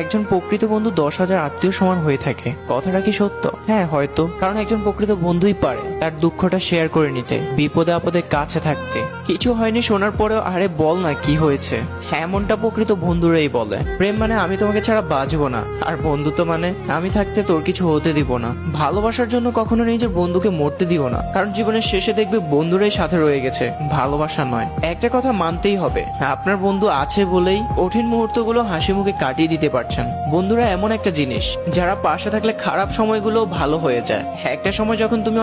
একজন প্রকৃত বন্ধু 10,000 আত্মীয় সমান হয়ে থাকে, কথাটা কি সত্য? হ্যাঁ হয়তো, কারণ একজন প্রকৃত বন্ধুই পারে তার দুঃখটা শেয়ার করে নিতে, বিপদে আপদে কাছে থাকতে। কিছু হয়নি শোনার পরেও আরে বল না কি হয়েছে, এমনটা প্রকৃত বন্ধুরাই বলে। প্রেম মানে আমি তোমাকে ছাড়া বাঁচবো না, আর বন্ধুত্ব মানে আমি থাকতে তোর কিছু হতে দিব না। ভালোবাসার জন্য কখনো নিজের বন্ধুকে মরতে দিও না, কারণ জীবনের শেষে দেখবে বন্ধুরাই সাথে রয়ে গেছে, ভালোবাসা নয়। একটা কথা মানতেই হবে, আপনার বন্ধু আছে বলেই কঠিন মুহূর্তগুলো হাসি মুখে কাটিয়ে দিতে পারছেন। বন্ধুরা এমন একটা জিনিস যারা পাশে থাকলে খারাপ সময়গুলো ভালো হয়ে যায়। একটা সময় যখন তুমি